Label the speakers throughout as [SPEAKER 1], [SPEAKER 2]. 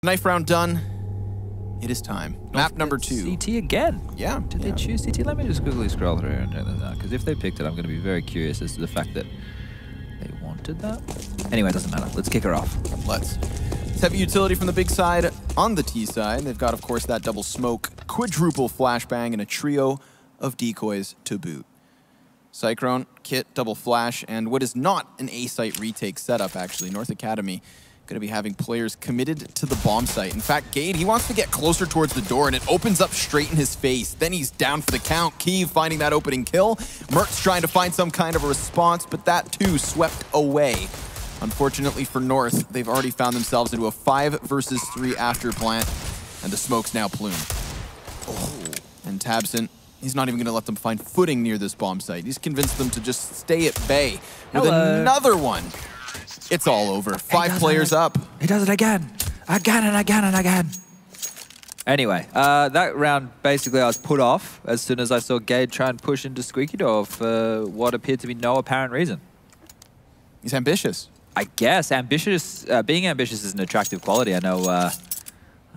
[SPEAKER 1] Knife round done. It is time. Map number 2.
[SPEAKER 2] CT again?
[SPEAKER 1] Yeah.
[SPEAKER 2] Did they choose CT? Let me just quickly scroll through and check that out. Because if they picked it, I'm going to be very curious as to the fact that they wanted that. Anyway, it doesn't matter. Let's kick her off.
[SPEAKER 1] Let's. It's heavy utility from the big side on the T side. They've got, of course, that double smoke, quadruple flashbang, and a trio of decoys to boot. Cyclone, Kit, double flash, and what is not an A-site retake setup, actually. North Academy going to be having players committed to the bomb site. In fact, Gade, he wants to get closer towards the door, and it opens up straight in his face. Then he's down for the count. Kiev finding that opening kill. Mert's trying to find some kind of a response, but that too swept away. Unfortunately for North, they've already found themselves into a 5 versus 3 after plant, and the smoke's now plumed. Oh. And Tabson, he's not even going to let them find footing near this bomb site. He's convinced them to just stay at bay with another one. It's all over. 5 players up.
[SPEAKER 2] He does it again. Again and again and again. Anyway, that round, basically, I was put off as soon as I saw Gade try and push into Squeaky Door for what appeared to be no apparent reason.
[SPEAKER 1] He's ambitious.
[SPEAKER 2] I guess. Ambitious. Being ambitious is an attractive quality. I know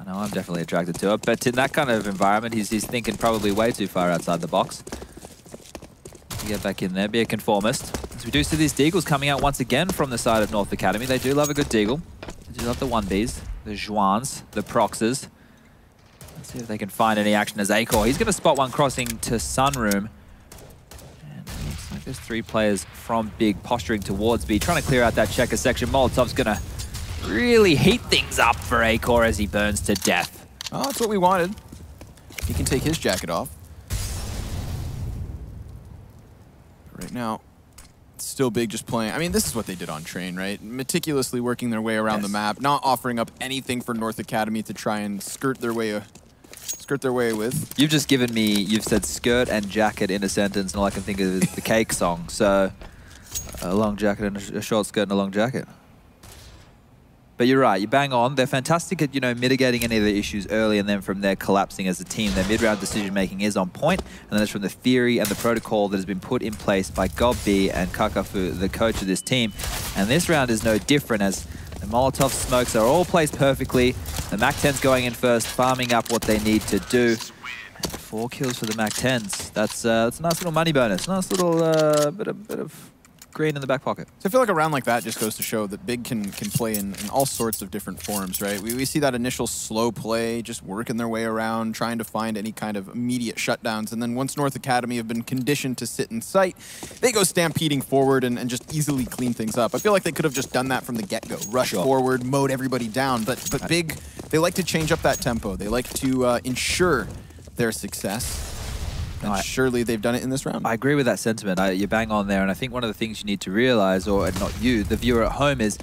[SPEAKER 2] I'm definitely attracted to it. But in that kind of environment, he's thinking probably way too far outside the box. Get back in there, be a conformist. As we do see these deagles coming out once again from the side of North Academy. They do love a good deagle. They do love the 1Bs, the Juans, the Proxes. Let's see if they can find any action as Acor. He's going to spot one crossing to Sunroom. And it looks like there's 3 players from BiG posturing towards B, trying to clear out that checker section. Molotov's going to really heat things up for Acor as he burns to death.
[SPEAKER 1] Oh, that's what we wanted. He can take his jacket off. Right now, it's still BiG just playing. I mean, this is what they did on Train, right? Meticulously working their way around the map, not offering up anything for North Academy to try and skirt their way with.
[SPEAKER 2] You've just given me, you've said skirt and jacket in a sentence, and all I can think of is the Cake song. So, a long jacket and a short skirt and a long jacket. But you're right, you bang on. They're fantastic at, mitigating any of the issues early and then from there collapsing as a team. Their mid-round decision-making is on point, and then it's from the theory and the protocol that has been put in place by Gob-B and Kakafu, the coach of this team. And this round is no different as the Molotov smokes are all placed perfectly. The MAC-10's going in first, farming up what they need to do. And 4 kills for the MAC-10s. That's a nice little money bonus. Nice little bit of green in the back pocket.
[SPEAKER 1] So I feel like a round like that just goes to show that BiG can play in all sorts of different forms, right? We see that initial slow play, just working their way around, trying to find any kind of immediate shutdowns. And then once North Academy have been conditioned to sit in sight, they go stampeding forward and just easily clean things up. I feel like they could have just done that from the get-go. Rush forward, mowed everybody down. But BiG, they like to change up that tempo. They like to ensure their success. And surely they've done it in this round.
[SPEAKER 2] I agree with that sentiment. You bang on there, and I think one of the things you need to realize, or not you, the viewer at home, is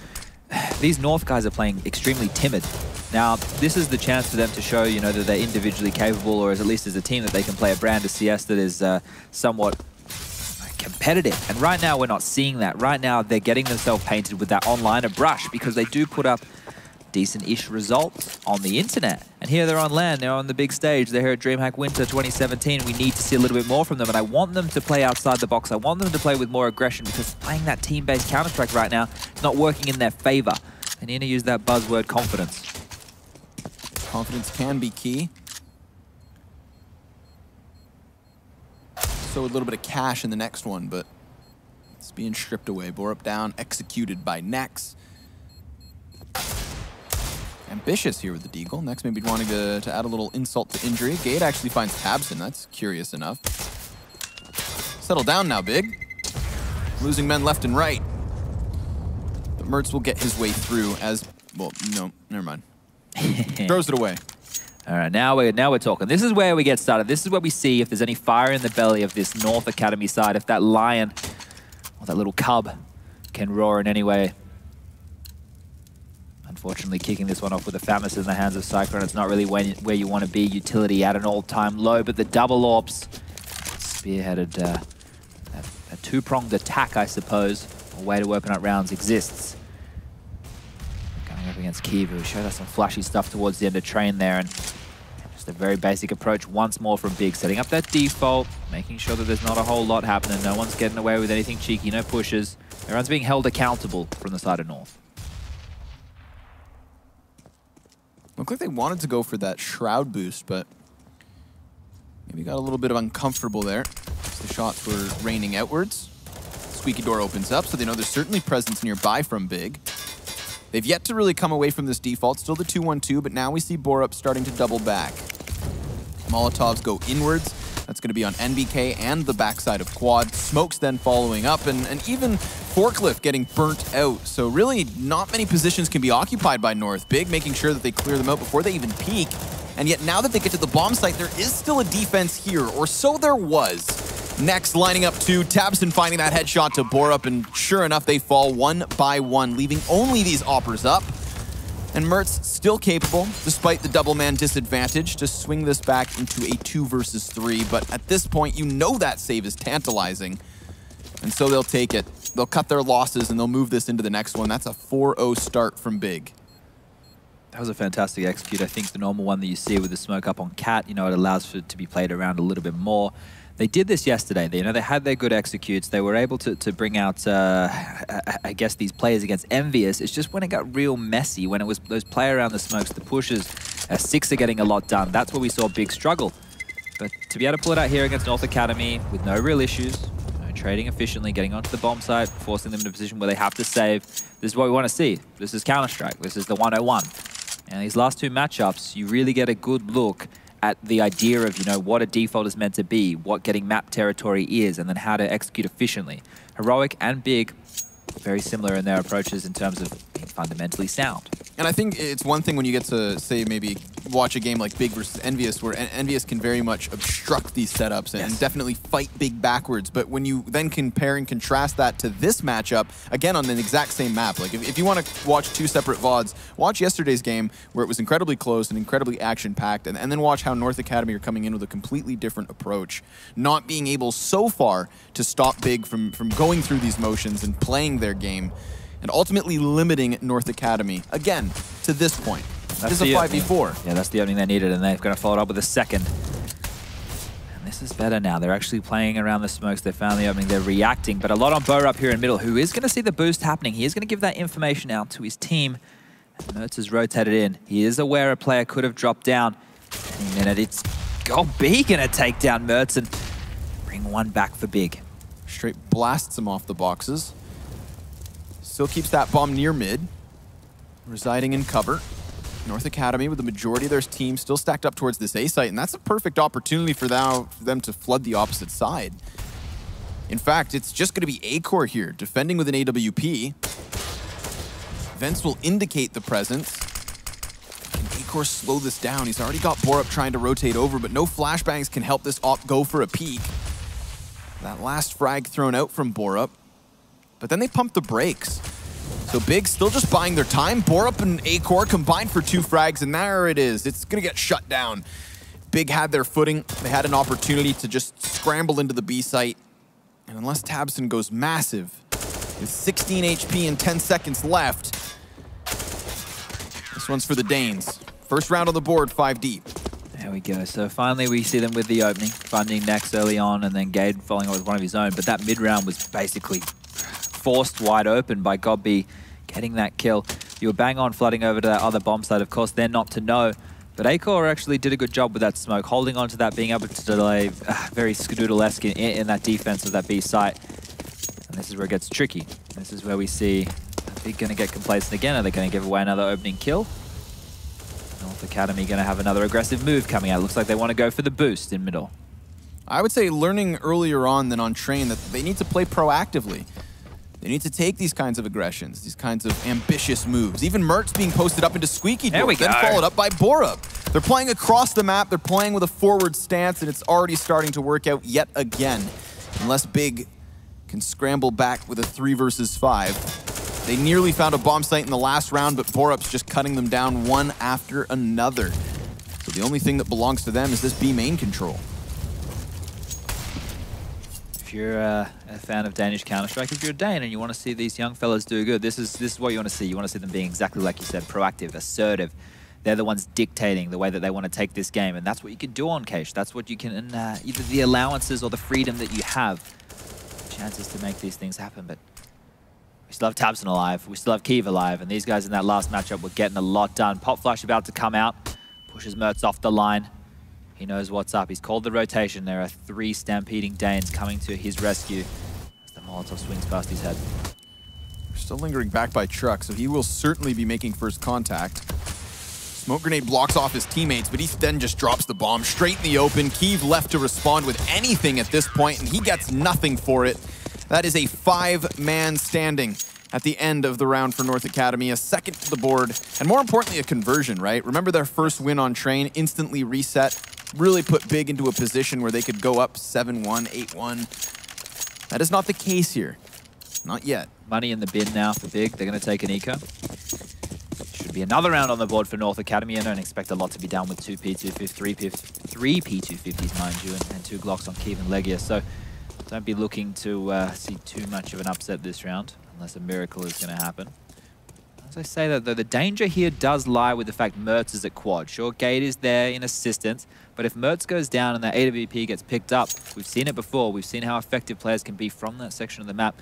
[SPEAKER 2] these North guys are playing extremely timid. Now, this is the chance for them to show, that they're individually capable, or at least as a team that they can play a brand of CS that is somewhat competitive. And right now, we're not seeing that. Right now, they're getting themselves painted with that onliner brush because they do put up decent-ish results on the internet. And here they're on LAN, they're on the big stage, they're here at DreamHack Winter 2017. We need to see a little bit more from them, and I want them to play outside the box. I want them to play with more aggression because playing that team-based Counter-Strike right now is not working in their favor. They need to use that buzzword confidence.
[SPEAKER 1] Confidence can be key. So a little bit of cash in the next one, but it's being stripped away. Borup down, executed by Nex. Ambitious here with the deagle. Next maybe wanting to add a little insult to injury. Gade actually finds Tabson. That's curious enough. Settle down now, BiG. Losing men left and right. But Mertz will get his way through as, well, no, never mind. Throws it away.
[SPEAKER 2] All right, now we're talking. This is where we get started. This is where we see if there's any fire in the belly of this North Academy side, if that lion, or that little cub, can roar in any way. Unfortunately, kicking this one off with the Famis in the hands of Cyclone. It's not really where you want to be. Utility at an all-time low, but the double AWPs spearheaded a two-pronged attack, I suppose. A way to open up rounds exists. Going up against Kiev, who showed us some flashy stuff towards the end of Train there, and just a very basic approach once more from BiG, setting up that default, making sure that there's not a whole lot happening. No one's getting away with anything cheeky, no pushes. Everyone's being held accountable from the side of North.
[SPEAKER 1] Looked like they wanted to go for that Shroud boost, but maybe got a little bit of uncomfortable there. The shots were raining outwards. Squeaky door opens up, so they know there's certainly presence nearby from BiG. They've yet to really come away from this default. Still the 2-1-2, but now we see Borup starting to double back. Molotovs go inwards. That's going to be on NBK and the backside of Quad. Smoke's then following up, and even Forklift getting burnt out. So really, not many positions can be occupied by North. BiG making sure that they clear them out before they even peek. And yet now that they get to the bomb site, there is still a defense here, or so there was. Next, lining up two, Tabson finding that headshot to Borup, and sure enough, they fall one by one, leaving only these Oppers up. And Mertz still capable, despite the double man disadvantage, to swing this back into a 2 versus 3. But at this point, you know that save is tantalizing. And so they'll take it. They'll cut their losses and they'll move this into the next one. That's a 4-0 start from BiG.
[SPEAKER 2] That was a fantastic execute. I think the normal one that you see with the smoke up on Cat, you know, it allows for it to be played around a little bit more. They did this yesterday. They had their good executes. They were able to bring out, I guess, these players against Envious. It's just when it got real messy, when it was those play around the smokes, the pushes, Six are getting a lot done. That's where we saw BiG struggle. But to be able to pull it out here against North Academy with no real issues, trading efficiently, getting onto the bomb site, forcing them in a position where they have to save, this is what we want to see. This is Counter-Strike. This is the 101. And these last two matchups, you really get a good look at the idea of, you know, what a default is meant to be, what getting map territory is, and then how to execute efficiently. Heroic and BiG, very similar in their approaches in terms of being fundamentally sound.
[SPEAKER 1] And I think it's one thing when you get to, say, maybe watch a game like BiG versus Envious, where Envious can very much obstruct these setups and definitely fight BiG backwards. But when you then compare and contrast that to this matchup, again, on the exact same map, like if you want to watch two separate VODs, watch yesterday's game where it was incredibly close and incredibly action-packed, and then watch how North Academy are coming in with a completely different approach, not being able so far to stop BiG from going through these motions and playing their game, and ultimately limiting North Academy, again, to this point. This is a 5v4.
[SPEAKER 2] Yeah, that's the opening they needed, and they're going to follow it up with a second. And this is better now. They're actually playing around the smokes. They found the opening. They're reacting, but a lot on Borup here in middle, who is going to see the boost happening. He is going to give that information out to his team. And Mertz has rotated in. He is aware a player could have dropped down. Any minute, it's B going to take down Mertz and bring one back for BiG.
[SPEAKER 1] Straight blasts him off the boxes. Still keeps that bomb near mid, residing in cover. North Academy with the majority of their team still stacked up towards this A site, and that's a perfect opportunity for them to flood the opposite side. In fact, it's just going to be A-Core here, defending with an AWP. Vents will indicate the presence. Can A-Core slow this down? He's already got Borup trying to rotate over, but no flashbangs can help this op go for a peek. That last frag thrown out from Borup. But then they pump the brakes. So BiG still just buying their time. Borup and A-Core combined for 2 frags, and there it is. It's going to get shut down. BiG had their footing. They had an opportunity to just scramble into the B site. And unless Tabson goes massive, with 16 HP and 10 seconds left, this one's for the Danes. First round on the board, 5 deep.
[SPEAKER 2] There we go. So finally we see them with the opening. Funding next early on, and then Gade following up with one of his own. But that mid-round was basically forced wide open by Godby getting that kill. You were bang on flooding over to that other bomb site. Of course, they're not to know. But A-Core actually did a good job with that smoke, holding on to that, being able to delay very Skadoodle-esque in that defense of that B site. And this is where it gets tricky. This is where we see they're going to get complacent again. Are they going to give away another opening kill? North Academy going to have another aggressive move coming out. Looks like they want to go for the boost in middle.
[SPEAKER 1] I would say learning earlier on than on train that they need to play proactively. They need to take these kinds of aggressions, these kinds of ambitious moves. Even Mertz being posted up into Squeaky Door, then followed up by Borup. They're playing across the map, they're playing with a forward stance, and it's already starting to work out yet again. Unless BiG can scramble back with a 3 versus 5. They nearly found a bomb site in the last round, but Borup's just cutting them down one after another. So the only thing that belongs to them is this B main control.
[SPEAKER 2] If you're a fan of Danish Counter-Strike, if you're a Dane and you want to see these young fellas do good, this is what you want to see. You want to see them being exactly like you said, proactive, assertive. They're the ones dictating the way that they want to take this game, and that's what you can do on Cage. That's what you can, either the allowances or the freedom that you have, chances to make these things happen. But We still have Tabson alive. We still have Kiev alive. And these guys in that last matchup were getting a lot done. Pop Flash about to come out. Pushes Mertz off the line. He knows what's up. He's called the rotation. There are 3 stampeding Danes coming to his rescue as the Molotov swings past his head.
[SPEAKER 1] Still lingering back by truck, so he will certainly be making first contact. Smoke grenade blocks off his teammates, but he then just drops the bomb straight in the open. Kiev left to respond with anything at this point, and he gets nothing for it. That is a 5-man standing at the end of the round for North Academy. A second to the board, and more importantly, a conversion, right? Remember their first win on Train, instantly reset, really put BiG into a position where they could go up 7-1, 8-1. That is not the case here. Not yet.
[SPEAKER 2] Money in the bin now for BiG. They're going to take an eco. Should be another round on the board for North Academy. I don't expect a lot to be down with 2 P250s, 3 P250s, mind you, and 2 Glocks on Kiev and Legia. So don't be looking to see too much of an upset this round, unless a miracle is going to happen. As I say that, though, the danger here does lie with the fact Mertz is at quad. Sure, Gate is there in assistance, but if Mertz goes down and that AWP gets picked up, we've seen it before. We've seen how effective players can be from that section of the map,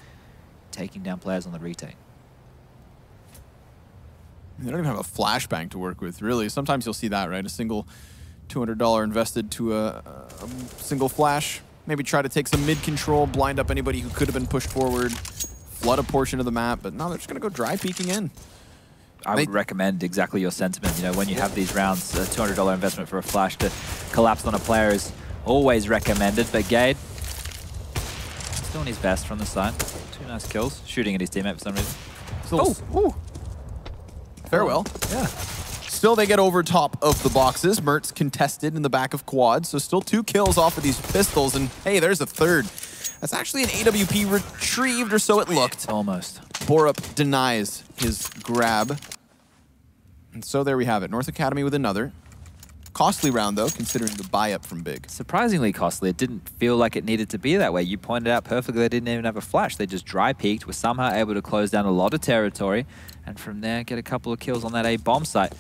[SPEAKER 2] taking down players on the retake.
[SPEAKER 1] They don't even have a flashbang to work with, really. Sometimes you'll see that, right? A single $200 invested to a single flash. Maybe try to take some mid-control, blind up anybody who could have been pushed forward, flood a portion of the map, but no, they're just going to go dry peeking in.
[SPEAKER 2] I would recommend exactly your sentiment. You know, when you have these rounds, a $200 investment for a flash to collapse on a player is always recommended, but Gade doing his best from the side. 2 nice kills, shooting at his teammate for some reason.
[SPEAKER 1] Oh! Farewell. Yeah. Still, they get over top of the boxes. Mertz contested in the back of quad, so still 2 kills off of these pistols, and hey, there's a third. That's actually an AWP retrieved, or so it looked.
[SPEAKER 2] Almost.
[SPEAKER 1] Borup denies his grab. And so there we have it. North Academy with another. Costly round, though, considering the buy-up from BiG.
[SPEAKER 2] Surprisingly costly. It didn't feel like it needed to be that way. You pointed out perfectly they didn't even have a flash. They just dry peeked, were somehow able to close down a lot of territory, and from there get a couple of kills on that A bomb site.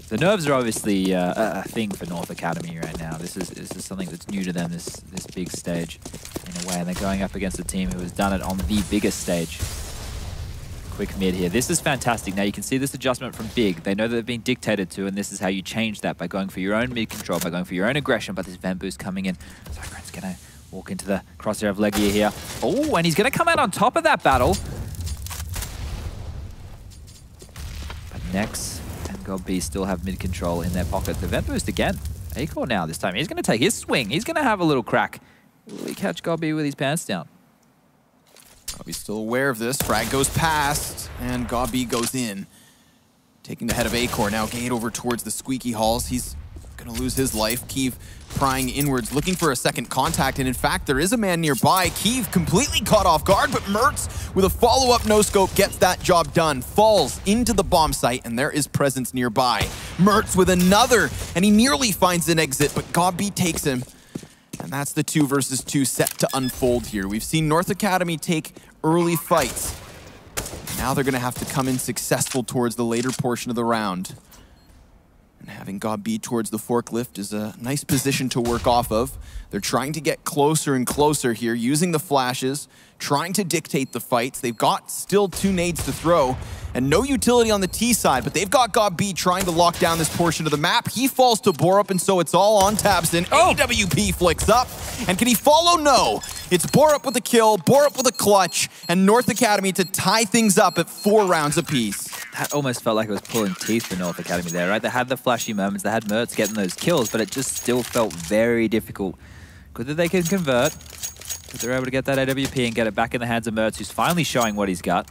[SPEAKER 2] The nerves are obviously a thing for North Academy right now. This is something that's new to them, this big stage, in a way, and they're going up against a team who has done it on the biggest stage. Quick mid here. This is fantastic. Now you can see this adjustment from BiG. They know that they've been dictated to, and this is how you change that, by going for your own mid control, by going for your own aggression, but this vent boost coming in. Cyclone's going to walk into the crosshair of Legia here. Oh, and he's going to come out on top of that battle. But Nex and GodB still have mid control in their pocket. The vent boost again. Acor now this time. He's going to take his swing. He's going to have a little crack. Will he catch GodB with his pants down?
[SPEAKER 1] GodB's still aware of this. Frag goes past, and GodB goes in. Taking the head of Acor now. Gate over towards the squeaky halls. He's going to lose his life. Kiev prying inwards, looking for a second contact, and in fact, there is a man nearby. Kiev completely caught off guard, but Mertz, with a follow-up no-scope, gets that job done. Falls into the bomb site, and there is presence nearby. Mertz with another, and he nearly finds an exit, but GodB takes him. And that's the 2 versus 2 set to unfold here. We've seen North Academy take early fights. Now they're going to have to come in successful towards the later portion of the round. And having GodB towards the forklift is a nice position to work off of. They're trying to get closer and closer here, using the flashes, trying to dictate the fights. They've got still 2 nades to throw, and no utility on the T side, but they've got GodB trying to lock down this portion of the map. He falls to Borup, and so it's all on Tabson. Oh. AWP flicks up, and can he follow? No. It's Borup with a kill, Borup with a clutch, and North Academy to tie things up at 4 rounds apiece.
[SPEAKER 2] That almost felt like it was pulling teeth for North Academy there, right? They had the flashy moments, they had Mertz getting those kills, but it just still felt very difficult. Good that they can convert, but they're able to get that AWP and get it back in the hands of Mertz, who's finally showing what he's got.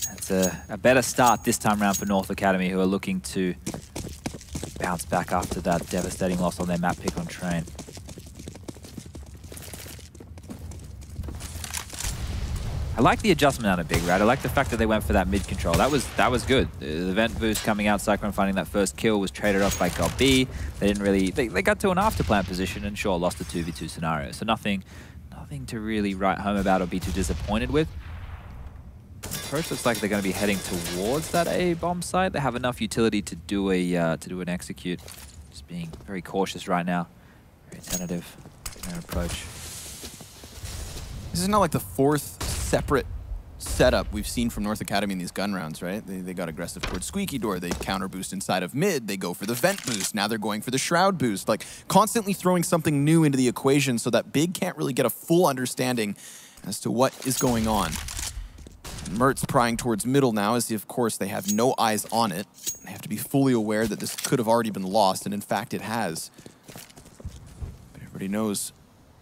[SPEAKER 2] That's a better start this time around for North Academy, who are looking to bounce back after that devastating loss on their map pick on Train. I like the adjustment out of BiG, right? I like the fact that they went for that mid control. That was good. The vent boost coming out, Cyclone finding that first kill was traded off by GodB. They didn't really, they got to an after plant position and sure, lost a 2v2 scenario. So nothing to really write home about or be too disappointed with. The approach looks like they're going to be heading towards that A bomb site. They have enough utility to do an execute. Just being very cautious right now, very tentative in their approach.
[SPEAKER 1] This is now like the 4th separate setup we've seen from North Academy in these gun rounds, right? They got aggressive towards Squeaky Door. They counter boost inside of mid. They go for the vent boost. Now they're going for the shroud boost. Like, constantly throwing something new into the equation so that BiG can't really get a full understanding as to what is going on. And Mertz prying towards middle now, as of course they have no eyes on it. They have to be fully aware that this could have already been lost, and in fact it has. But everybody knows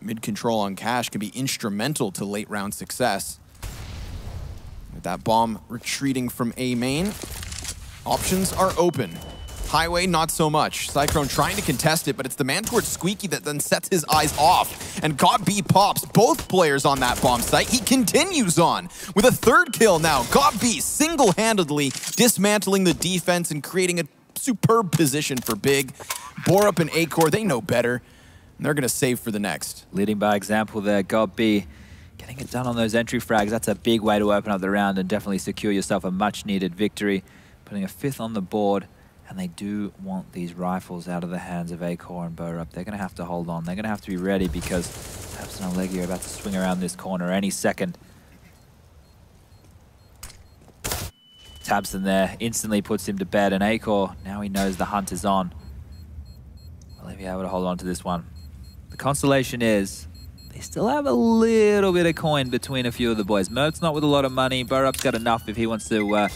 [SPEAKER 1] mid control on Cash can be instrumental to late round success. With that bomb retreating from A main, options are open. Highway, not so much. Cyclone trying to contest it, but it's the man towards Squeaky that then sets his eyes off. And GobB pops both players on that bomb site. He continues on with a third kill now. GobB single-handedly dismantling the defense and creating a superb position for BiG. Borup and Acor, they know better, and they're going to save for the next.
[SPEAKER 2] Leading by example there, GobB. Getting it done on those entry frags, that's a big way to open up the round and definitely secure yourself a much-needed victory. Putting a 5th on the board, and they do want these rifles out of the hands of Acor and Borup. They're going to have to hold on. They're going to have to be ready because Tabson and Leggy are about to swing around this corner any second. Tabson there instantly puts him to bed, and Acor, now he knows the hunt is on. Will he be able to hold on to this one? The consolation is they still have a little bit of coin between a few of the boys. Mert's not with a lot of money. Borup's got enough if he wants to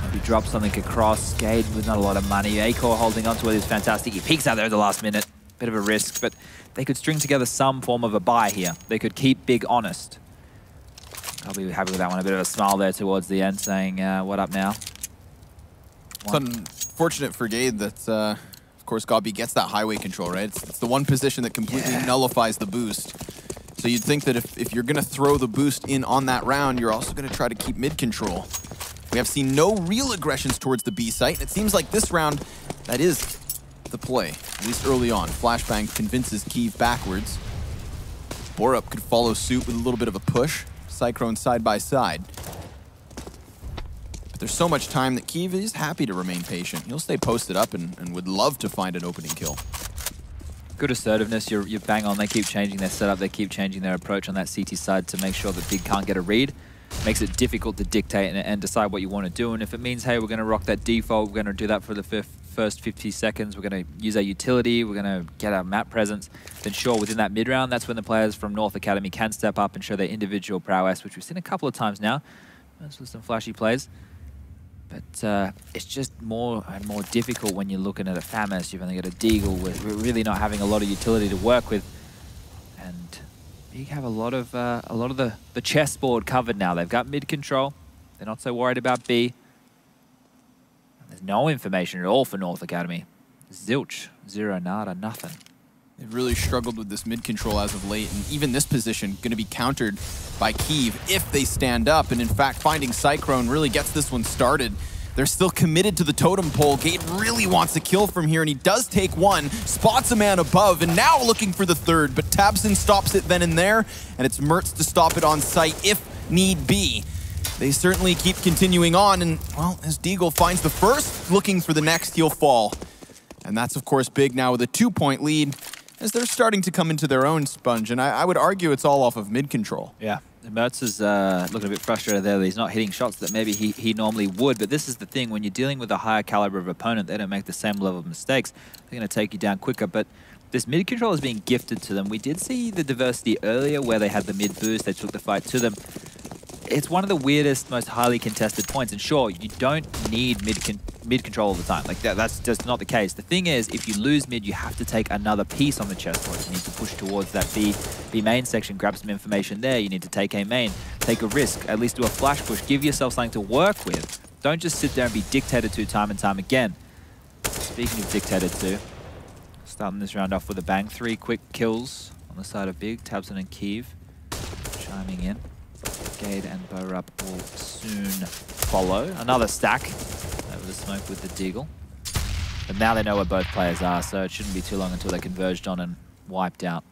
[SPEAKER 2] maybe drop something across. Gade with not a lot of money. Acor holding on to it is fantastic. He peeks out there at the last minute. Bit of a risk, but they could string together some form of a buy here. They could keep BiG honest. I'll be happy with that one. A bit of a smile there towards the end saying, what up now?
[SPEAKER 1] It's unfortunate for Gade that, of course, GobB gets that highway control, right? It's the one position that completely nullifies the boost. So you'd think that if you're going to throw the boost in on that round, you're also going to try to keep mid control. We have seen no real aggressions towards the B site. It seems like this round, that is the play, at least early on. Flashbang convinces Kiev backwards. Borup could follow suit with a little bit of a push. Cyclone side by side. But there's so much time that Kiev is happy to remain patient. He'll stay posted up and would love to find an opening kill.
[SPEAKER 2] Good assertiveness, you're bang on. They keep changing their setup, they keep changing their approach on that CT side to make sure that BiG can't get a read. Makes it difficult to dictate and decide what you want to do. And if it means, hey, we're going to rock that default, we're going to do that for the first 50 seconds, we're going to use our utility, we're going to get our map presence, then sure, within that mid-round, that's when the players from North Academy can step up and show their individual prowess, which we've seen a couple of times now. Those were some flashy plays. But it's just more and more difficult when you're looking at a FAMAS. You've only got a Deagle, we're really not having a lot of utility to work with. And BiG have a lot of the chessboard covered now. They've got mid control. They're not so worried about B. There's no information at all for North Academy. Zilch, zero, nada, nothing.
[SPEAKER 1] They've really struggled with this mid control as of late, and even this position going to be countered by Kiev if they stand up. And in fact, finding Cyclone really gets this one started. They're still committed to the totem pole. Gade really wants a kill from here, and he does take one, spots a man above, and now looking for the third, but Tabson stops it then and there, and it's Mertz to stop it on site if need be. They certainly keep continuing on, and, well, as Deagle finds the first, looking for the next, he'll fall. And that's, of course, BiG now with a 2-point lead, as they're starting to come into their own sponge, and I would argue it's all off of mid control.
[SPEAKER 2] Yeah. Mertz is looking a bit frustrated there that he's not hitting shots that maybe he normally would, but this is the thing, when you're dealing with a higher caliber of opponent, they don't make the same level of mistakes. They're going to take you down quicker, but this mid control is being gifted to them. We did see the diversity earlier where they had the mid boost, they took the fight to them. It's one of the weirdest, most highly contested points, and sure, you don't need mid control all the time. Like that's just not the case. The thing is, if you lose mid, you have to take another piece on the chessboard. You need to push towards that B main section, grab some information there. You need to take A main, take a risk, at least do a flash push, give yourself something to work with. Don't just sit there and be dictated to time and time again. Speaking of dictated to, starting this round off with a bang. 3 quick kills on the side of BiG. Tabson and Kiev chiming in. Gade and Borup will soon follow. Another stack over the smoke with the Deagle. But now they know where both players are, so it shouldn't be too long until they're converged on and wiped out.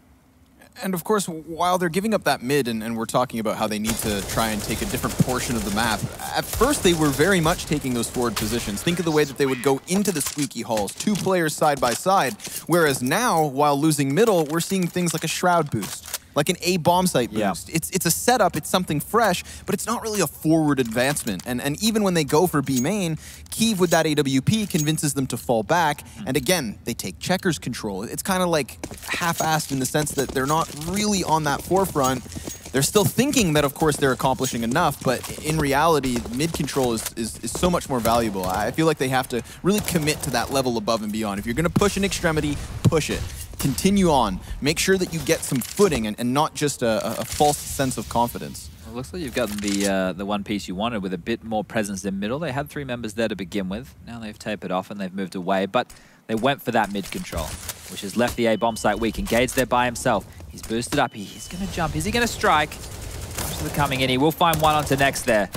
[SPEAKER 1] And of course, while they're giving up that mid, and we're talking about how they need to try and take a different portion of the map, at first they were very much taking those forward positions. Think of the way that they would go into the squeaky halls, 2 players side by side, whereas now, while losing middle, we're seeing things like a shroud boost. like an A bomb site
[SPEAKER 2] Yeah.
[SPEAKER 1] boost. It's a setup, it's something fresh, but it's not really a forward advancement. And even when they go for B main, Kyiv with that AWP convinces them to fall back, and again, they take checkers control. It's kind of like half-assed in the sense that they're not really on that forefront. They're still thinking that, of course, they're accomplishing enough, but in reality, mid control is so much more valuable. I feel like they have to really commit to that level above and beyond. If you're going to push an extremity, push it. Continue on. Make sure that you get some footing and not just a false sense of confidence.
[SPEAKER 2] Well, it looks like you've gotten the one piece you wanted with a bit more presence in middle. They had 3 members there to begin with. Now they've tapered off and they've moved away, but they went for that mid control, which has left the A bomb site weak. Engaged there by himself. He's boosted up. He's going to jump. Is he going to strike? Most of the coming in. He will find one onto next there.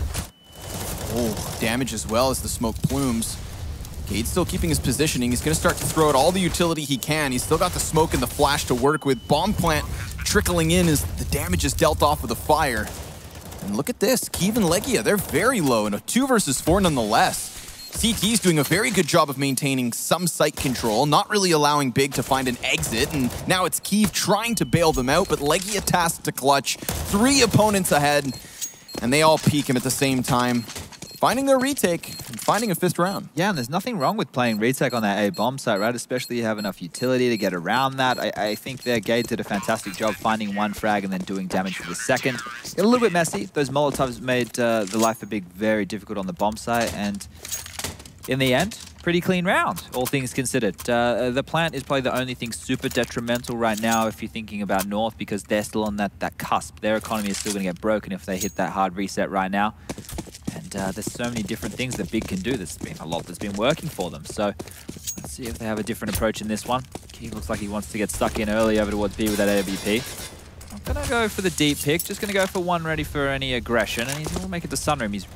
[SPEAKER 1] Oh, damage as well as the smoke plumes. Cade's still keeping his positioning. He's going to start to throw out all the utility he can. He's still got the smoke and the flash to work with. Bomb plant trickling in as the damage is dealt off with the fire. And look at this. Kyiv and Legia, they're very low in a 2 versus 4 nonetheless. CT's doing a very good job of maintaining some site control, not really allowing BiG to find an exit, and now it's Kyiv trying to bail them out, but Legia tasked to clutch. 3 opponents ahead, and they all peek him at the same time, finding their retake and finding a 5th round.
[SPEAKER 2] Yeah, and there's nothing wrong with playing retake on that A bomb site, right? Especially you have enough utility to get around that. I think their Gade did a fantastic job finding 1 frag and then doing damage for the second. A little bit messy. Those Molotovs made the life of BiG very difficult on the bomb site, and in the end, pretty clean round, all things considered. The plant is probably the only thing super detrimental right now if you're thinking about North, because they're still on that cusp. Their economy is still going to get broken if they hit that hard reset right now. And there's so many different things that BiG can do. There's been a lot that's been working for them. So let's see if they have a different approach in this one. Kyiv looks like he wants to get stuck in early over towards B with that AWP. I'm going to go for the deep pick. Just going to go for 1 ready for any aggression. And he's going to make it to Sunroom. He's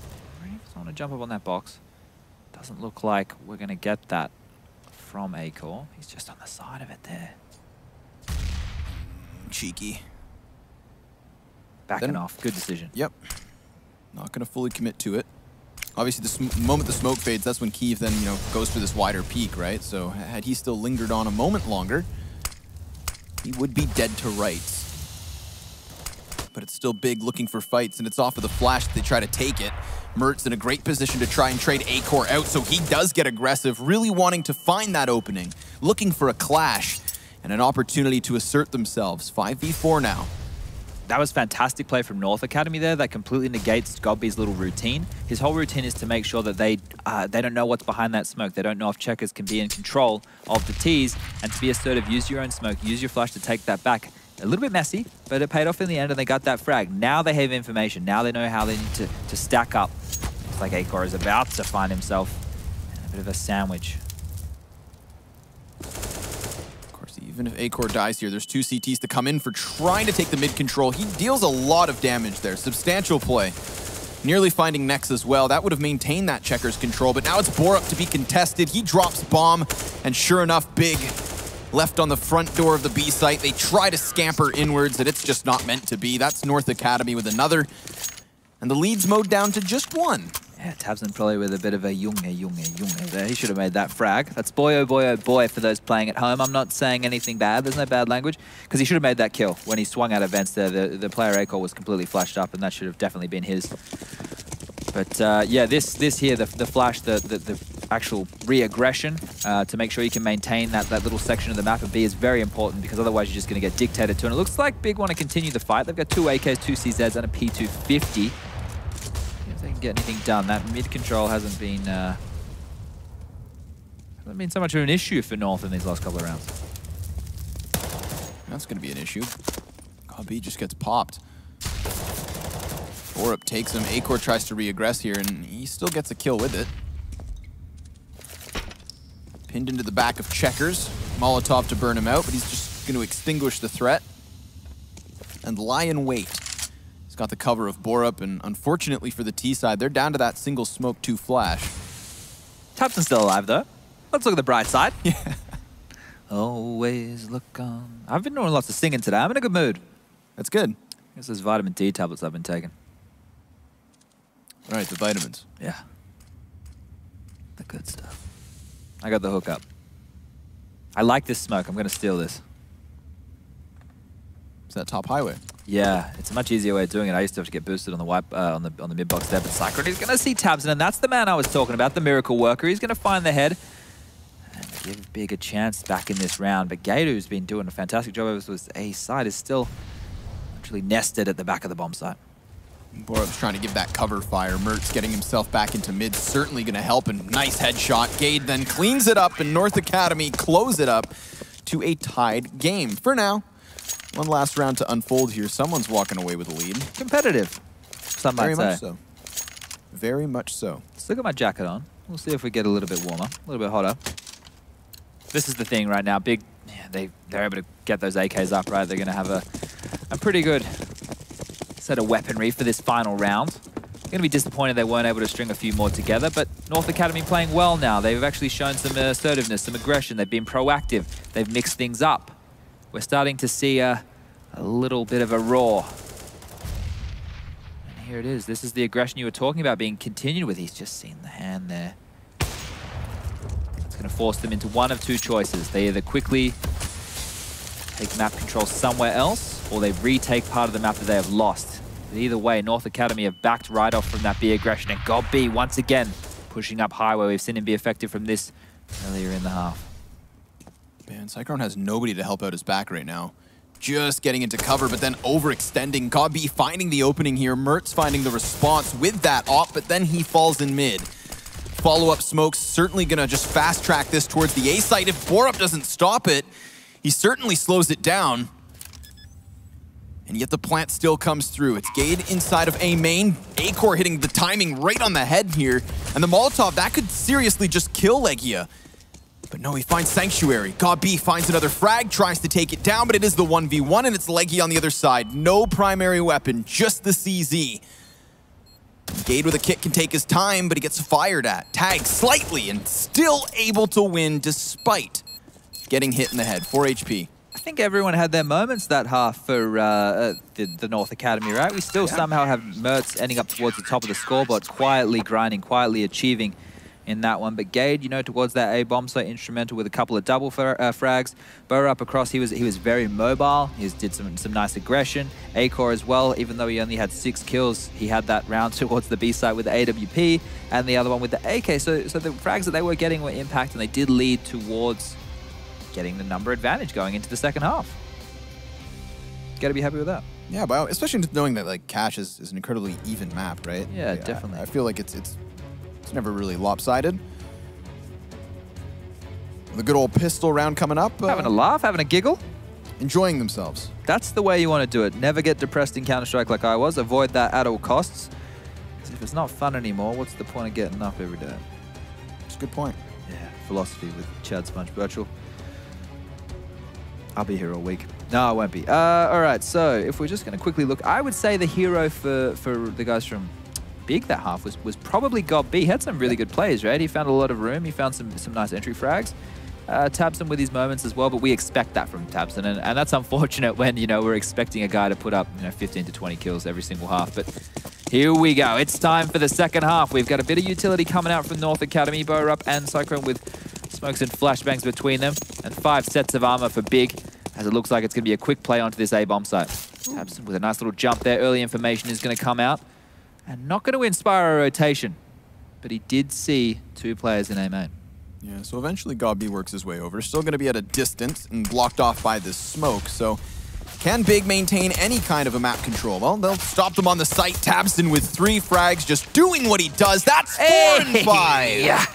[SPEAKER 2] ready for someone to jump up on that box. Doesn't look like we're going to get that from Acor. He's just on the side of it there.
[SPEAKER 1] Cheeky.
[SPEAKER 2] Backing off. Good decision.
[SPEAKER 1] Yep. Not going to fully commit to it. Obviously, the moment the smoke fades, that's when Kyiv then, goes for this wider peak, right? So had he still lingered on a moment longer, he would be dead to rights. But it's still BiG looking for fights, and it's off of the flash that they try to take it. Mert's in a great position to try and trade Acor out, so he does get aggressive, really wanting to find that opening, looking for a clash and an opportunity to assert themselves. 5v4 now.
[SPEAKER 2] That was fantastic play from North Academy there. That completely negates Godby's little routine. His whole routine is to make sure that they don't know what's behind that smoke. They don't know if checkers can be in control of the T's, and to be assertive, use your own smoke, use your flash to take that back. A little bit messy, but it paid off in the end and they got that frag. Now they have information. Now they know how they need to stack up. Looks like Acor is about to find himself in a bit of a sandwich.
[SPEAKER 1] Of course, even if Acor dies here, there's 2 CTs to come in for trying to take the mid control. He deals a lot of damage there. Substantial play. Nearly finding Nex as well. That would have maintained that checkers control, but now it's Borup to be contested. He drops bomb, and sure enough, BiG left on the front door of the B site. They try to scamper inwards, and it's just not meant to be. That's North Academy with another. And the lead's mowed down to just 1.
[SPEAKER 2] Yeah, Tabson probably with a bit of a Junge there. He should have made that frag. That's boy, oh boy for those playing at home. I'm not saying anything bad. There's no bad language. Because he should have made that kill. When he swung out of vents there, the player Acor was completely flashed up, and that should have definitely been his. But yeah, this here, the flash, the actual re-aggression to make sure you can maintain that little section of the map of B is very important, because otherwise you're just going to get dictated to. And it looks like BiG want to continue the fight. They've got 2 AKs, 2 CZs, and a P250. See if they can get anything done. That mid control hasn't been so much of an issue for North in these last couple of rounds.
[SPEAKER 1] That's going to be an issue. B just gets popped. Borup takes him. Acor tries to re-aggress here, and he still gets a kill with it. Pinned into the back of checkers. Molotov to burn him out, but he's just going to extinguish the threat and lie in wait. He's got the cover of Borup, and unfortunately for the T side, they're down to that single smoke 2 flash.
[SPEAKER 2] Tabson's still alive, though. Let's look at the bright side.
[SPEAKER 1] Yeah.
[SPEAKER 2] Always look on. I've been doing lots of singing today. I'm in a good mood.
[SPEAKER 1] That's good.
[SPEAKER 2] I guess those vitamin D tablets I've been taking.
[SPEAKER 1] All right, the vitamins.
[SPEAKER 2] Yeah. The good stuff. I got the hookup. I like this smoke. I'm going to steal this.
[SPEAKER 1] that top highway.
[SPEAKER 2] Yeah, it's a much easier way of doing it. I used to have to get boosted on the on the mid box there, but Cyclone is going to see tabseN, and that's the man I was talking about, the miracle worker. He's going to find the head and give BiG a chance back in this round. But Gator, who's been doing a fantastic job over his A side, is still actually nested at the back of the bomb site.
[SPEAKER 1] Borup's trying to give that cover fire. Mertz getting himself back into mid, certainly going to help, and nice headshot. Gade then cleans it up, and North Academy close it up to a tied game. For now, one last round to unfold here. Someone's walking away with a lead.
[SPEAKER 2] Competitive, some might say.
[SPEAKER 1] Very much so. Very much so.
[SPEAKER 2] Let's look at my jacket on. We'll see if we get a little bit warmer, a little bit hotter. This is the thing right now. BiG, they're able to get those AKs up, right? They're going to have a pretty good set of weaponry for this final round. Going to be disappointed they weren't able to string a few more together, but North Academy playing well now. They've actually shown some assertiveness, some aggression. They've been proactive. They've mixed things up. We're starting to see a little bit of a roar. And here it is. This is the aggression you were talking about being continued with. He's just seen the hand there. It's going to force them into one of two choices. They either quickly take map control somewhere else, or they retake part of the map that they have lost. But either way, North Academy have backed right off from that B aggression, and GodB once again pushing up highway. We've seen him be effective from this earlier in the half.
[SPEAKER 1] Man, Cyclone has nobody to help out his back right now. Just getting into cover, but then overextending. GodB finding the opening here. Mertz finding the response with that op, but then he falls in mid. Follow-up smokes certainly gonna just fast-track this towards the A site. If Borup doesn't stop it, he certainly slows it down. And yet the plant still comes through. It's Gade inside of A main. A-Core hitting the timing right on the head here. And the Molotov, that could seriously just kill Legia. But no, he finds Sanctuary. GodB finds another frag, tries to take it down, but it is the 1v1, and it's Legia on the other side. No primary weapon, just the CZ. Gade with a kick can take his time, but he gets fired at. Tagged slightly, and still able to win despite getting hit in the head. 4 HP.
[SPEAKER 2] I think everyone had their moments that half for the North Academy, right? We still somehow have Mertz ending up towards the top of the scoreboard, quietly grinding, quietly achieving in that one. But Gade, you know, towards that A bomb site, instrumental with a couple of double frags. Borup across, he was very mobile. He did some nice aggression. A-Core as well, even though he only had 6 kills, he had that round towards the B site with the AWP and the other one with the AK. So the frags that they were getting were impact, and they did lead towards getting the number advantage going into the second half. Got to be happy with that.
[SPEAKER 1] Yeah, but especially knowing that like Cache is an incredibly even map, right?
[SPEAKER 2] Yeah, definitely.
[SPEAKER 1] I feel like it's never really lopsided. The good old pistol round coming up.
[SPEAKER 2] Having a laugh, having a giggle.
[SPEAKER 1] Enjoying themselves.
[SPEAKER 2] That's the way you want to do it. Never get depressed in Counter-Strike like I was. Avoid that at all costs. Because if it's not fun anymore, what's the point of getting up every day?
[SPEAKER 1] It's a good point.
[SPEAKER 2] Yeah, philosophy with Chad Sponge Virtual. I'll be here all week. No, I won't be. All right, so if we're just going to quickly look, I would say the hero for the guys from BiG that half was probably GodB. He had some really good plays, right? He found a lot of room. He found some nice entry frags. tabseN with his moments as well, but we expect that from tabseN, and that's unfortunate when, you know, we're expecting a guy to put up, you know, 15 to 20 kills every single half. But here we go. It's time for the second half. We've got a bit of utility coming out from North Academy, Borup and Cyclone with smokes and flashbangs between them, and 5 sets of armor for BiG, as it looks like it's going to be a quick play onto this A-bomb site. tabseN with a nice little jump there. Early information is going to come out, and not going to inspire a rotation, but he did see 2 players in A main.
[SPEAKER 1] Yeah, so eventually GodB works his way over. Still going to be at a distance and blocked off by this smoke. So can BiG maintain any kind of a map control? Well, they'll stop them on the site. tabseN with 3 frags, just doing what he does. That's 4 and 5.
[SPEAKER 2] Yeah.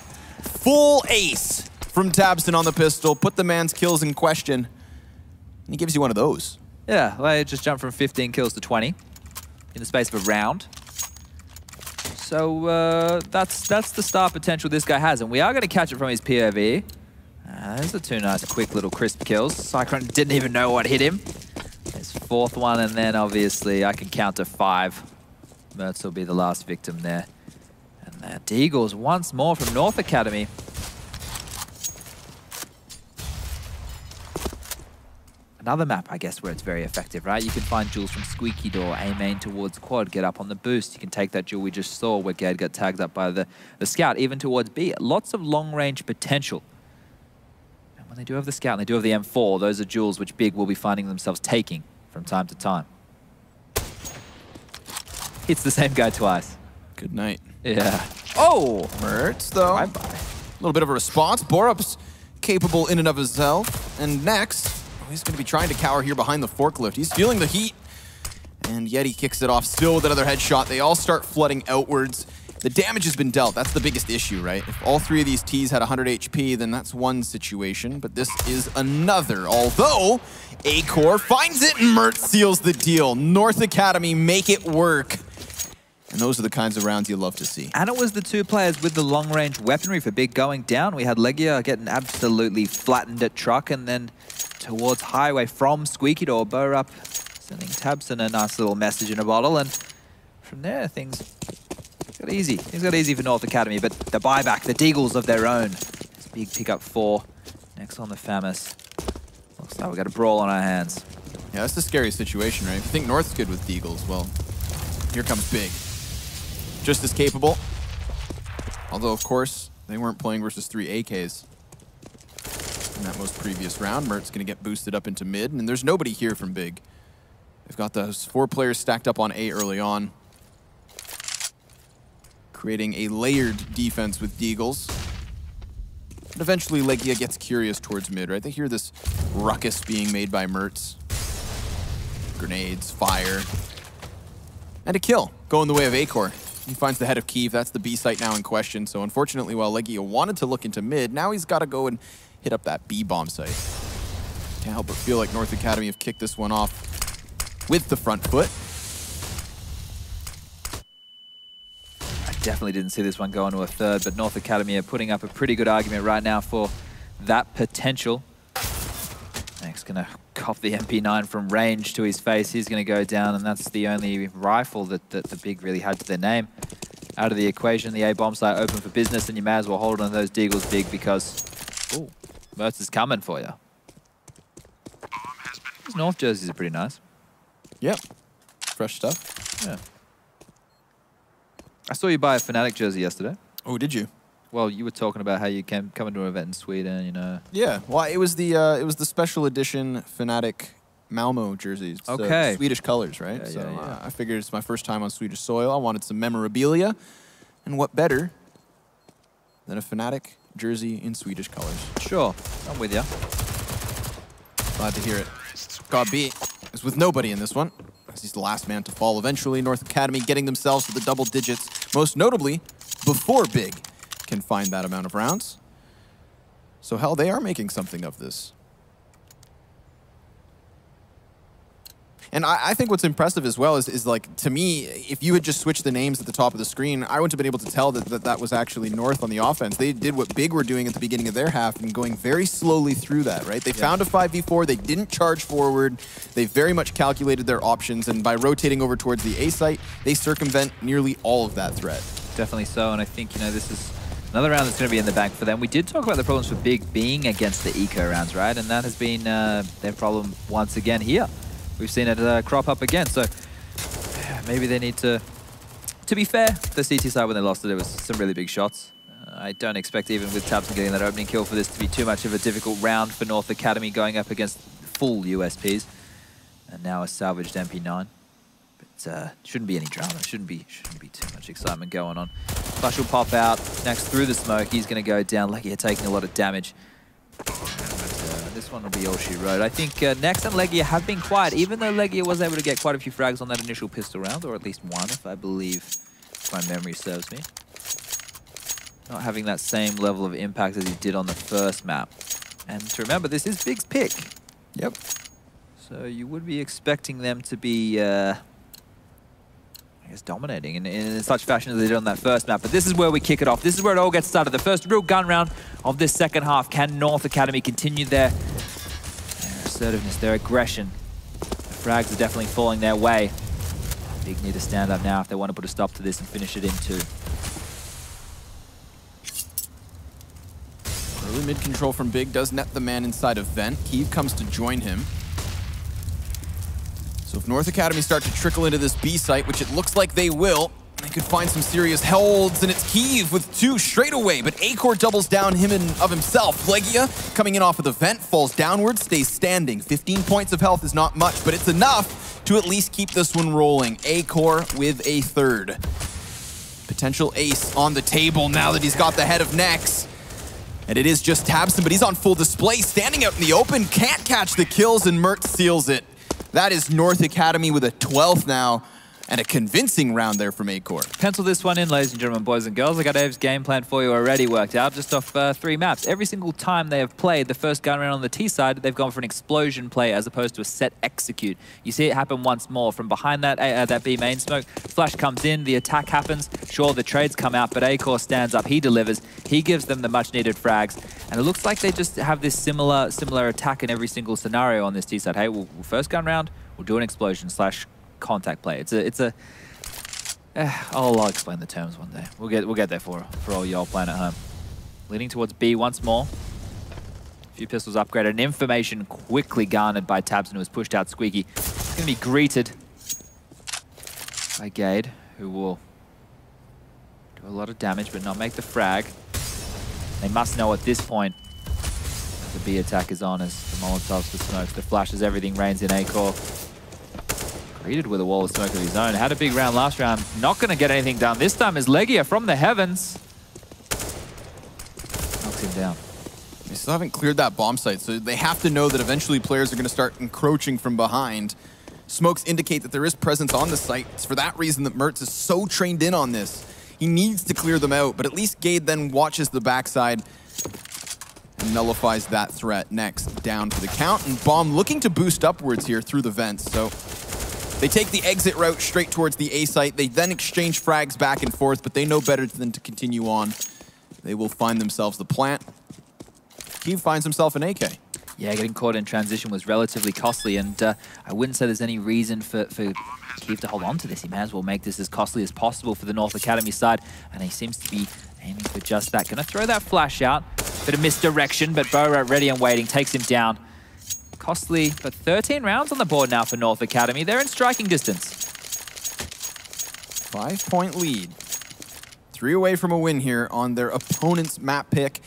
[SPEAKER 1] Full ace from tabseN on the pistol. Put the man's kills in question. And he gives you one of those.
[SPEAKER 2] Yeah, they just jumped from 15 kills to 20 in the space of a round. So that's the star potential this guy has, and we are going to catch it from his POV. Those are 2 nice, quick little crisp kills. Cyclone didn't even know what hit him. His 4th one, and then obviously I can count to 5. Mertz will be the last victim there. And there, Deagles once more from North Academy. Another map, I guess, where it's very effective, right? You can find jewels from Squeaky Door, A main towards Quad, get up on the boost. You can take that jewel we just saw where Gad got tagged up by the scout, even towards B. Lots of long-range potential. And when they do have the scout and they do have the M4, those are jewels which BiG will be finding themselves taking from time to time. Hits the same guy twice.
[SPEAKER 1] Good night.
[SPEAKER 2] Yeah. Oh!
[SPEAKER 1] Mertz, though.
[SPEAKER 2] Bye-bye.
[SPEAKER 1] A little bit of a response. Borup's capable in and of himself. And next, he's going to be trying to cower here behind the forklift. He's feeling the heat. And yet he kicks it off still with another headshot. They all start flooding outwards. The damage has been dealt. That's the biggest issue, right? If all three of these Ts had 100 HP, then that's one situation. But this is another. Although, Acor finds it and Mertz seals the deal. North Academy make it work. And those are the kinds of rounds you love to see.
[SPEAKER 2] And it was the two players with the long-range weaponry for BiG going down. We had Legia getting absolutely flattened at truck, and then towards highway from Squeaky Door, Borup sending Tabson a nice little message in a bottle, and from there things got easy. Things got easy for North Academy, but the buyback, the Deagles of their own. It's BiG pick up 4. Next on the Famis. Looks like we got a brawl on our hands.
[SPEAKER 1] Yeah, that's the scariest situation, right? If you think North's good with Deagles, well, here comes BiG. Just as capable. Although, of course, they weren't playing versus 3 AKs in that most previous round. Mert's going to get boosted up into mid, and there's nobody here from BiG. They've got those 4 players stacked up on A early on, creating a layered defense with Deagles. But eventually, Legia gets curious towards mid, right? They hear this ruckus being made by Mertz. Grenades, fire, and a kill going the way of Acor. He finds the head of Kyiv. That's the B site now in question. So unfortunately, while Legia wanted to look into mid, now he's got to go and hit up that B bomb site. Can't help but feel like North Academy have kicked this one off with the front foot.
[SPEAKER 2] I definitely didn't see this one go into a third, but North Academy are putting up a pretty good argument right now for that potential. Next, gonna cop the MP9 from range to his face. He's gonna go down, and that's the only rifle that the BiG really had to their name. Out of the equation, the A bomb site open for business, and you may as well hold on to those Deagles, BiG, because ooh, Mertz is coming for you. These North jerseys are pretty nice.
[SPEAKER 1] Yep, fresh stuff.
[SPEAKER 2] Yeah. I saw you buy a Fnatic jersey yesterday.
[SPEAKER 1] Oh, did you?
[SPEAKER 2] Well, you were talking about how you came coming to an event in Sweden, you know.
[SPEAKER 1] Yeah, well, it was the special edition Fnatic Malmo jerseys.
[SPEAKER 2] Okay.
[SPEAKER 1] Swedish colors, right?
[SPEAKER 2] Yeah,
[SPEAKER 1] so
[SPEAKER 2] yeah.
[SPEAKER 1] I figured it's my first time on Swedish soil. I wanted some memorabilia, and what better than a Fnatic jersey in Swedish colors?
[SPEAKER 2] Sure, I'm with you.
[SPEAKER 1] Glad to hear it. God B is with nobody in this one, as he's the last man to fall. Eventually, North Academy getting themselves to the double digits, most notably before BiG can find that amount of rounds. So hell, they are making something of this. And I think what's impressive as well is like, to me, if you had just switched the names at the top of the screen, I wouldn't have been able to tell that was actually North on the offense. They did what BiG were doing at the beginning of their half and going very slowly through that, right? They found a 5v4, they didn't charge forward, they very much calculated their options, and by rotating over towards the A site, they circumvent nearly all of that threat.
[SPEAKER 2] Definitely so, and I think, you know, this is another round that's going to be in the bank for them. We did talk about the problems for BiG being against the eco rounds, right? And that has been their problem once again here. We've seen it crop up again, so maybe they need to be fair, the CT side when they lost it, there was some really big shots. I don't expect, even with Tabson getting that opening kill, for this to be too much of a difficult round for North Academy going up against full USPs. And now a salvaged MP9. But shouldn't be any drama, shouldn't be too much excitement going on. Flash will pop out, next through the smoke, he's going to go down. Legia taking a lot of damage. This one will be all she wrote. I think Nex and Legia have been quiet, even though Legia was able to get quite a few frags on that initial pistol round, or at least one, if I believe, if my memory serves me. Not having that same level of impact as he did on the first map. And to remember, this is BiG's pick.
[SPEAKER 1] Yep.
[SPEAKER 2] So you would be expecting them to be, I guess, dominating in such fashion as they did on that first map. But this is where we kick it off. This is where it all gets started. The first real gun round of this second half. Can North Academy continue their assertiveness, their aggression? The frags are definitely falling their way. BiG need to stand up now if they want to put a stop to this and finish it in 2.
[SPEAKER 1] Early mid control from BiG does net the man inside of Vent. Kyiv comes to join him. So if North Academy start to trickle into this B site, which it looks like they will, They could find some serious holds, and it's Kiev with 2 straight away, but Acor doubles down him of himself. Legia, coming in off of the vent, falls downwards, stays standing. 15 points of health is not much, but it's enough to at least keep this one rolling. Acor with a 3rd. Potential ace on the table now that he's got the head of Nex. And it is just tabseN, but he's on full display, standing out in the open, can't catch the kills, and Mert seals it. That is North Academy with a 12th now. And a convincing round there from Acor.
[SPEAKER 2] Pencil this one in, ladies and gentlemen, boys and girls. I got Dave's game plan for you already worked out, just off 3 maps. Every single time they have played the first gun round on the T side, they've gone for an explosion play as opposed to a set execute. You see it happen once more. From behind that B main smoke, flash comes in, the attack happens. Sure, the trades come out, but Acor stands up, he delivers. He gives them the much-needed frags. And it looks like they just have this similar attack in every single scenario on this T side. Hey, we'll first gun round, we'll do an explosion / contact play. I'll explain the terms one day. We'll get there for all y'all playing at home. Leading towards B once more. A few pistols upgraded, and information quickly garnered by tabseN, who has pushed out Squeaky. It's going to be greeted by Gade, who will do a lot of damage but not make the frag. They must know at this point the B attack is on, as the Molotovs, the smokes, the flashes, everything rains in Acor. Greeted with a wall of smoke of his own. Had a big round last round. Not going to get anything done this time as Legia from the heavens knocks him down.
[SPEAKER 1] They still haven't cleared that bomb site, so they have to know that eventually players are going to start encroaching from behind. Smokes indicate that there is presence on the site. It's for that reason that Mertz is so trained in on this. He needs to clear them out, but at least Gade then watches the backside and nullifies that threat. Next, down for the count, and Bomb looking to boost upwards here through the vents. So they take the exit route straight towards the A site. They then exchange frags back and forth, but they know better than to continue on. They will find themselves the plant. He finds himself an AK.
[SPEAKER 2] Yeah, getting caught in transition was relatively costly, and I wouldn't say there's any reason for Kiev to hold on to this. He may as well make this as costly as possible for the North Academy side, and he seems to be aiming for just that. Gonna throw that flash out. Bit of misdirection, but Borat ready and waiting, takes him down. Costly, but 13 rounds on the board now for North Academy. They're in striking distance.
[SPEAKER 1] 5-point lead. 3 away from a win here on their opponent's map pick.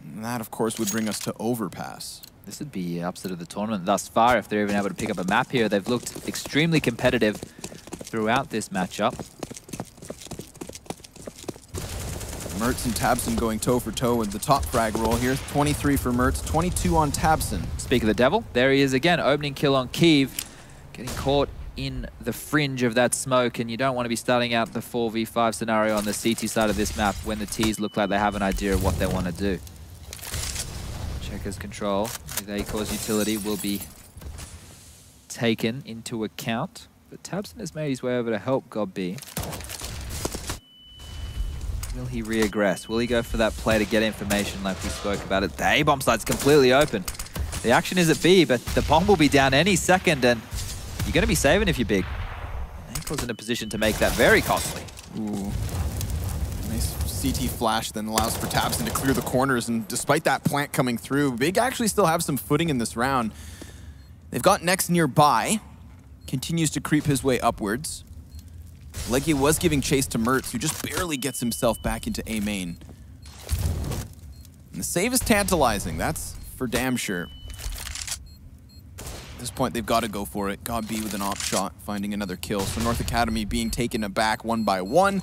[SPEAKER 1] And that, of course, would bring us to Overpass.
[SPEAKER 2] This would be upset of the tournament thus far if they're even able to pick up a map here. They've looked extremely competitive throughout this matchup.
[SPEAKER 1] Mertz and tabseN going toe-for-toe with the top frag roll here. 23 for Mertz, 22 on tabseN.
[SPEAKER 2] Speak of the devil, there he is again. Opening kill on Kiev. Getting caught in the fringe of that smoke, and you don't want to be starting out the 4v5 scenario on the CT side of this map when the Ts look like they have an idea of what they want to do. Checkers control with Acor's utility will be taken into account, but tabseN has made his way over to help GobB. Will he reaggress? Will he go for that play to get information like we spoke about it? The A-bomb site's completely open. The action is at B, but the bomb will be down any second, and you're going to be saving if you're big. Acor's in a position to make that very costly.
[SPEAKER 1] Ooh. Nice CT flash then allows for tabseN to clear the corners, and despite that plant coming through, BiG actually still have some footing in this round. They've got Nex nearby. Continues to creep his way upwards. Legia was giving chase to Mertz, who just barely gets himself back into A main. And the save is tantalizing, that's for damn sure. At this point, they've got to go for it. GobB with an op shot, finding another kill. So North Academy being taken aback 1 by 1.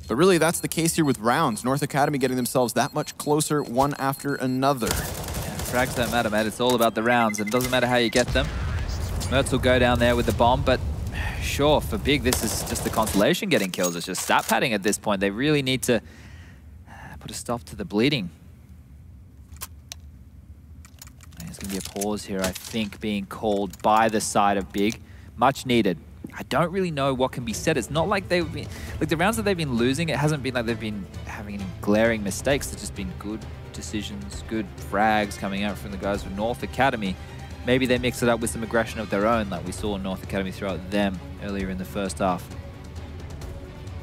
[SPEAKER 1] But really, that's the case here with rounds. North Academy getting themselves that much closer, one after another.
[SPEAKER 2] Yeah, frags don't matter, mate. It's all about the rounds, and it doesn't matter how you get them. Mertz will go down there with the bomb, but sure, for BiG, this is just the consolation getting kills. It's just stat padding at this point. They really need to put a stop to the bleeding. There's going to be a pause here, I think, being called by the side of BiG. Much needed. I don't really know what can be said. It's not like they've been, like the rounds that they've been losing, it hasn't been like they've been having any glaring mistakes. There's just been good decisions, good frags coming out from the guys from North Academy. Maybe they mix it up with some aggression of their own, like we saw North Academy throw at them earlier in the first half.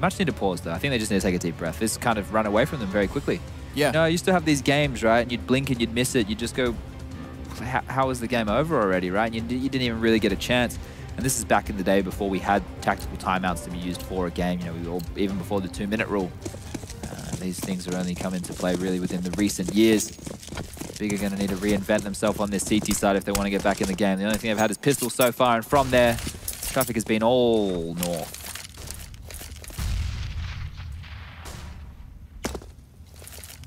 [SPEAKER 2] Much need to pause, though. I think they just need to take a deep breath. This kind of run away from them very quickly.
[SPEAKER 1] Yeah.
[SPEAKER 2] You know, I used to have these games, right? And you'd blink and you'd miss it. You'd just go, how is the game over already, right? And you didn't even really get a chance. And this is back in the day before we had tactical timeouts to be used for a game. You know, we all, even before the 2-minute rule. These things are only come into play really within the recent years. BiG are going to need to reinvent themselves on this CT side if they want to get back in the game. The only thing they've had is pistols so far, and from there, traffic has been all north.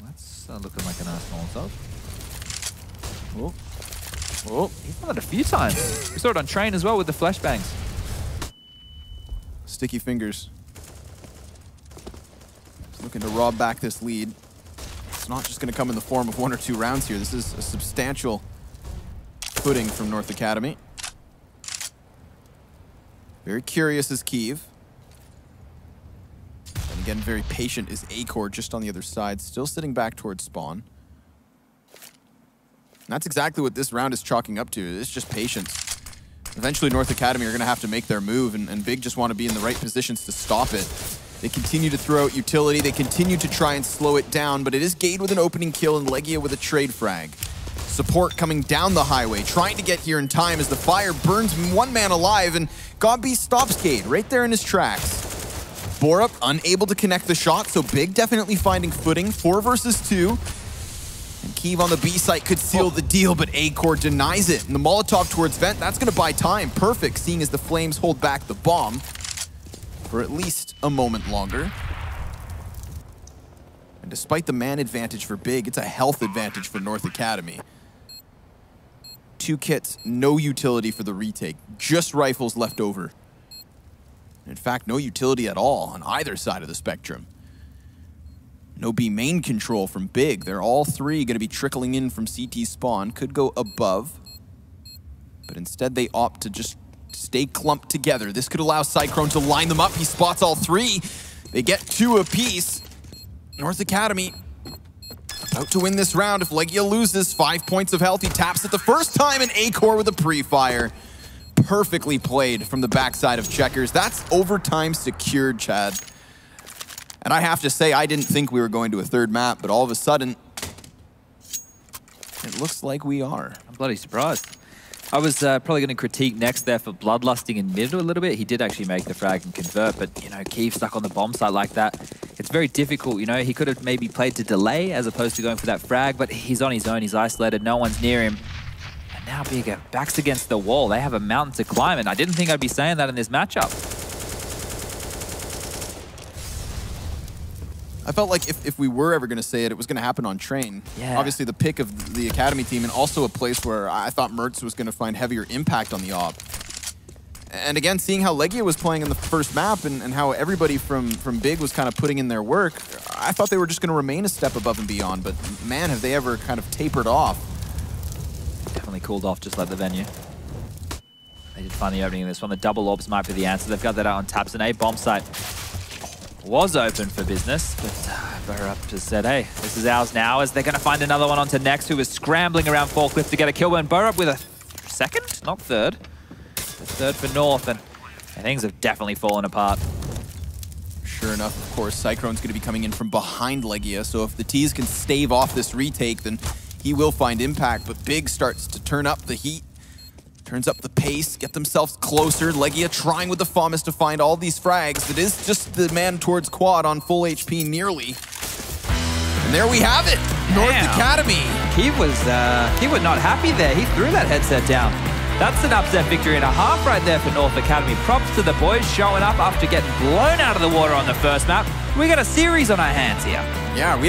[SPEAKER 2] That's looking like a nice Molotov. Oh. Oh, he's done it a few times. We saw it on train as well with the flashbangs.
[SPEAKER 1] Sticky fingers. Looking to rob back this lead. It's not just going to come in the form of 1 or 2 rounds here. This is a substantial footing from North Academy. Very curious is Kiev. And again, very patient is Acor just on the other side, still sitting back towards spawn. And that's exactly what this round is chalking up to. It's just patience. Eventually, North Academy are going to have to make their move, and BiG just want to be in the right positions to stop it. They continue to throw out utility. They continue to try and slow it down, but it is Gade with an opening kill and Legia with a trade frag. Support coming down the highway, trying to get here in time as the fire burns one man alive, and Godbeast stops Gade right there in his tracks. Borup unable to connect the shot, so BiG definitely finding footing. 4 versus 2. And Kiev on the B site could seal the deal, but Acor denies it. And the Molotov towards Vent, that's going to buy time. Perfect, seeing as the Flames hold back the bomb for at least a moment longer. And despite the man advantage for BiG, it's a health advantage for North Academy. 2 kits, no utility for the retake. Just rifles left over. In fact, no utility at all on either side of the spectrum. No B main control from BiG. They're all 3 going to be trickling in from CT spawn. Could go above. But instead they opt to just stay clumped together. This could allow Cyclone to line them up. He spots all 3. They get 2 apiece. North Academy about to win this round. If Legia loses, 5 points of health. He taps it the first time, and Acor with a pre-fire. Perfectly played from the backside of Checkers. That's overtime secured, Chad. And I have to say, I didn't think we were going to a 3rd map, but all of a sudden, it looks like we are.
[SPEAKER 2] I'm bloody surprised. I was probably going to critique Next there for bloodlusting in mid a little bit. He did actually make the frag and convert, but, you know, Kiev stuck on the bomb site like that. It's very difficult, you know. He could have maybe played to delay as opposed to going for that frag, but he's on his own. He's isolated. No one's near him. And now BiG backs against the wall. They have a mountain to climb, and I didn't think I'd be saying that in this matchup.
[SPEAKER 1] I felt like if we were ever going to say it, it was going to happen on train.
[SPEAKER 2] Yeah.
[SPEAKER 1] Obviously, the pick of the Academy team, and also a place where I thought Mertz was going to find heavier impact on the op. And again, seeing how Legia was playing in the first map and how everybody from BiG was kind of putting in their work, I thought they were just going to remain a step above and beyond. But man, have they ever kind of tapered off.
[SPEAKER 2] Definitely cooled off just like the venue. They did find the opening in this one. The double orbs might be the answer. They've got that out on taps, and a bomb site was open for business, but Borup just said, hey, this is ours now, as they're going to find another one onto Next, who is scrambling around Forklift to get a kill. And Borup with a 2nd, not 3rd. The 3rd for North, and things have definitely fallen apart.
[SPEAKER 1] Sure enough, of course, Cyclone's going to be coming in from behind Legia, so if the T's can stave off this retake, then he will find impact, but BiG starts to turn up the heat. Turns up the pace, get themselves closer. Legia trying with the FAMAS to find all these frags. It is just the man towards quad on full HP nearly. And there we have it, North Academy.
[SPEAKER 2] He was not happy there. He threw that headset down. That's an upset victory and a half right there for North Academy. Props to the boys showing up after getting blown out of the water on the first map. We got a series on our hands here.
[SPEAKER 1] Yeah,